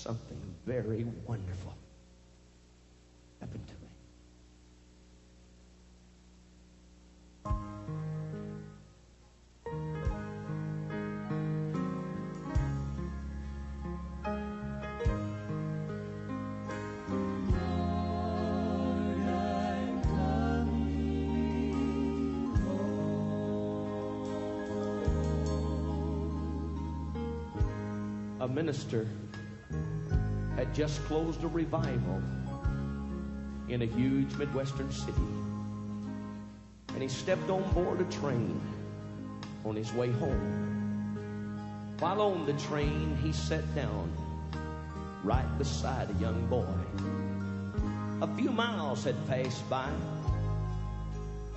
something very wonderful happened to me. A minister had just closed a revival in a huge Midwestern city. And he stepped on board a train on his way home. While on the train, he sat down right beside a young boy. A few miles had passed by,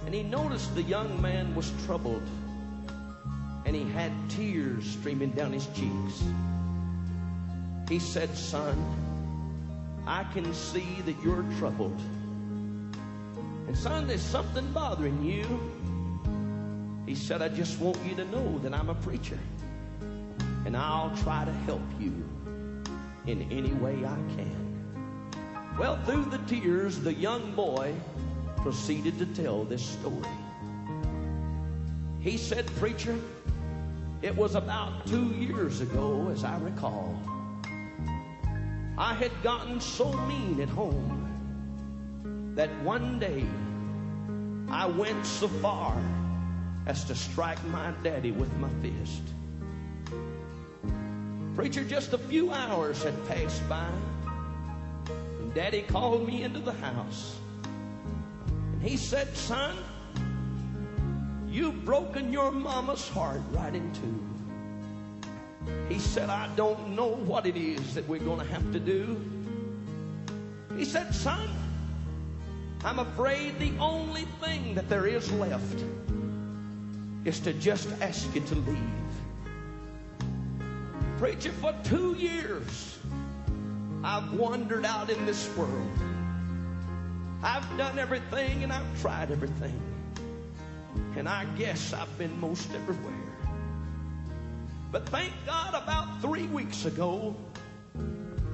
and he noticed the young man was troubled, and he had tears streaming down his cheeks. He said, "Son, I can see that you're troubled. And son, there's something bothering you." He said, "I just want you to know that I'm a preacher, and I'll try to help you in any way I can." Well, through the tears, the young boy proceeded to tell this story. He said, "Preacher, it was about 2 years ago, as I recall. I had gotten so mean at home that one day I went so far as to strike my daddy with my fist. Preacher, just a few hours had passed by, and Daddy called me into the house. And he said, "Son, you've broken your mama's heart right in two." He said, "I don't know what it is that we're going to have to do." He said, "Son, I'm afraid the only thing that there is left is to just ask you to leave." Preacher, for 2 years, I've wandered out in this world. I've done everything and I've tried everything. And I guess I've been most everywhere. But thank God, about 3 weeks ago,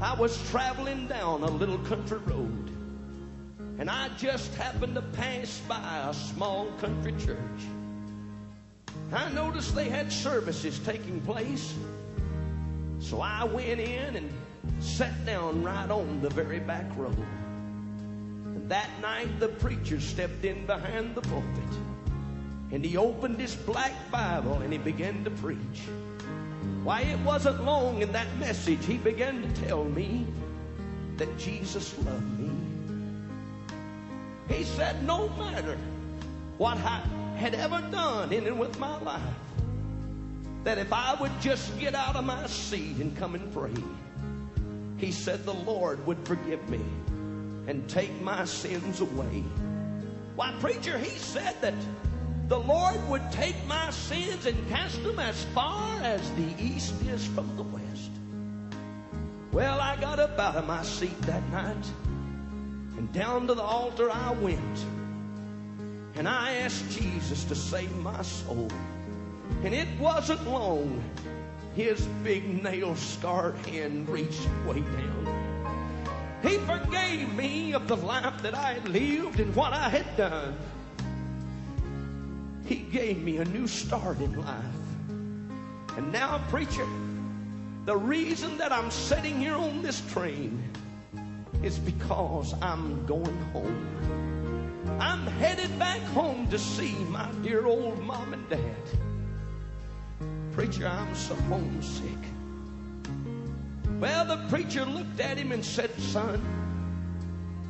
I was traveling down a little country road, and I just happened to pass by a small country church. I noticed they had services taking place, so I went in and sat down right on the very back row. And that night, the preacher stepped in behind the pulpit, and he opened his black Bible and he began to preach. Why, it wasn't long in that message he began to tell me that Jesus loved me. He said no matter what I had ever done in and with my life, that if I would just get out of my seat and come and pray, he said the Lord would forgive me and take my sins away. Why, preacher, he said that the Lord would take my sins and cast them as far as the east is from the west. Well, I got up out of my seat that night, and down to the altar I went, and I asked Jesus to save my soul. And it wasn't long, his big nail-scarred hand reached way down. He forgave me of the life that I had lived and what I had done. He gave me a new start in life. And now, preacher, the reason that I'm sitting here on this train is because I'm going home. I'm headed back home to see my dear old mom and dad. Preacher, I'm so homesick. Well, the preacher looked at him and said, "Son,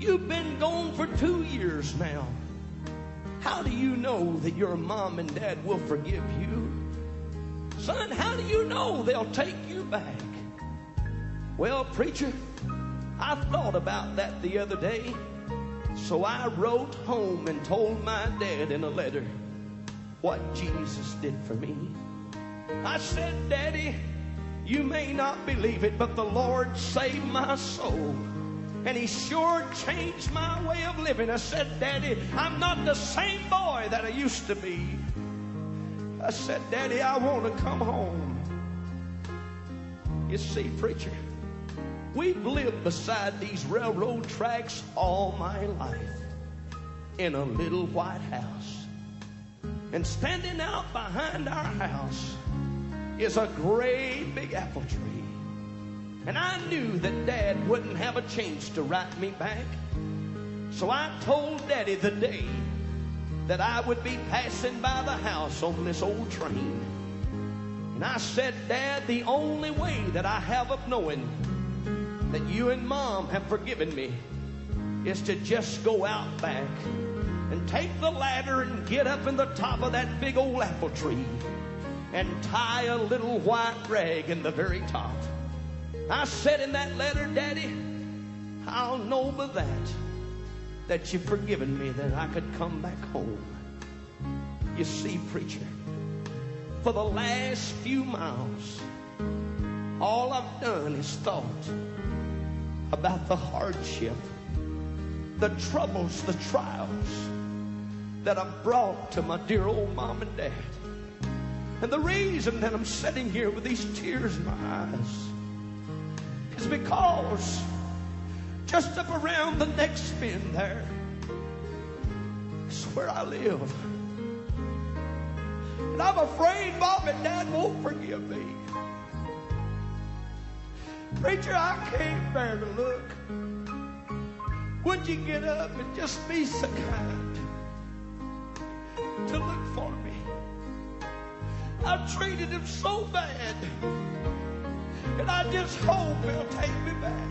you've been gone for 2 years now. How do you know that your mom and dad will forgive you? Son, how do you know they'll take you back?" Well, preacher, I thought about that the other day. So I wrote home and told my dad in a letter what Jesus did for me. I said, "Daddy, you may not believe it, but the Lord saved my soul. And he sure changed my way of living." I said, "Daddy, I'm not the same boy that I used to be." I said, "Daddy, I want to come home." You see, preacher, We've lived beside these railroad tracks all my life in a little white house. And standing out behind our house is a great big apple tree. And I knew that Dad wouldn't have a chance to write me back. So I told Daddy the day that I would be passing by the house on this old train. And I said, Dad, the only way that I have of knowing that you and Mom have forgiven me is to just go out back and take the ladder and get up in the top of that big old apple tree and tie a little white rag in the very top. I said in that letter, Daddy, I'll know by that you've forgiven me, that I could come back home. You see, preacher, for the last few miles, all I've done is thought about the hardship, the troubles, the trials that I've brought to my dear old Mom and Dad. And the reason that I'm sitting here with these tears in my eyes is because just up around the next bend there is where I live. And I'm afraid Mom and Dad won't forgive me. Preacher, I can't bear to look. Would you get up and just be so kind to look for me? I've treated him so bad, and I just hope he'll take me back.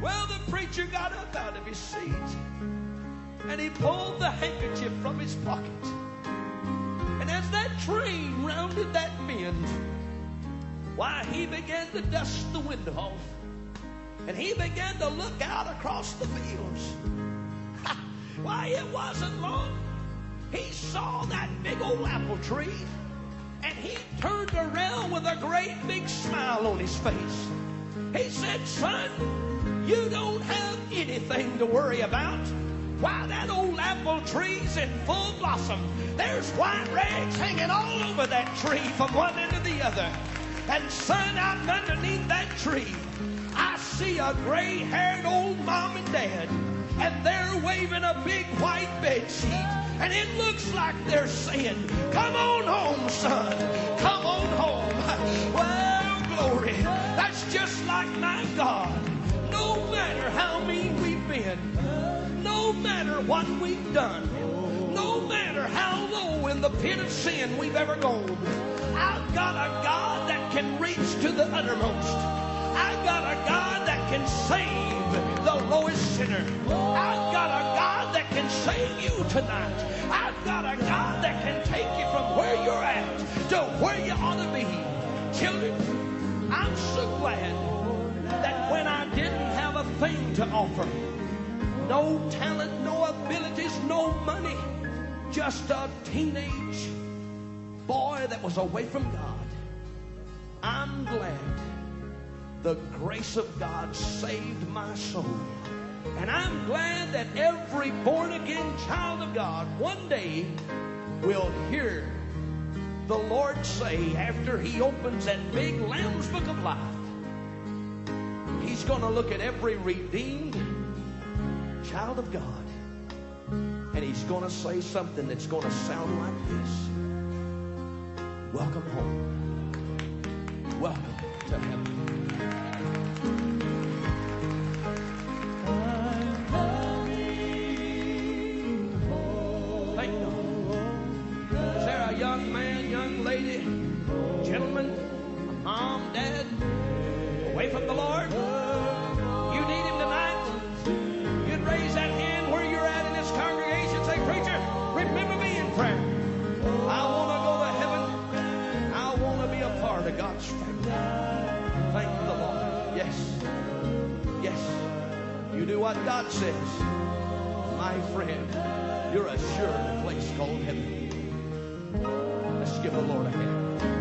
Well, the preacher got up out of his seat, and he pulled the handkerchief from his pocket. And as that train rounded that bend, why, he began to dust the window off, and he began to look out across the fields. Why, it wasn't long. He saw that big old apple tree, and he turned around with a great big smile on his face. He said, son, you don't have anything to worry about. Why, that old apple tree's in full blossom. There's white rags hanging all over that tree from one end to the other. And son, out underneath that tree, I see a gray-haired old Mom and Dad, and they're waving a big white bed sheet. And it looks like they're saying, come on home, son. Come on home. Well, glory. That's just like my God. No matter how mean we've been, no matter what we've done, no matter how low in the pit of sin we've ever gone, I've got a God that can reach to the uttermost. I've got a God that can save the lowest sinner. I've got a God that can save you tonight. I've got a God that can take you from where you're at to where you ought to be. Children, I'm so glad that when I didn't have a thing to offer, no talent, no abilities, no money, just a teenage boy that was away from God, I'm glad the grace of God saved my soul. And I'm glad that every born-again child of God one day will hear the Lord say, after he opens that big Lamb's Book of Life, he's going to look at every redeemed child of God, and he's going to say something that's going to sound like this: welcome home. Welcome to heaven. Thank God. Is there a young man, young lady, gentleman, mom, dad, away from the Lord? You need him tonight? You'd raise that hand where you're at in this congregation. Say, preacher, remember me in prayer. I want to go to heaven. I want to be a part of God's family. Thank the Lord. Yes. Yes. You do what God says. My friend, you're assured a place called heaven. Let's give the Lord a hand.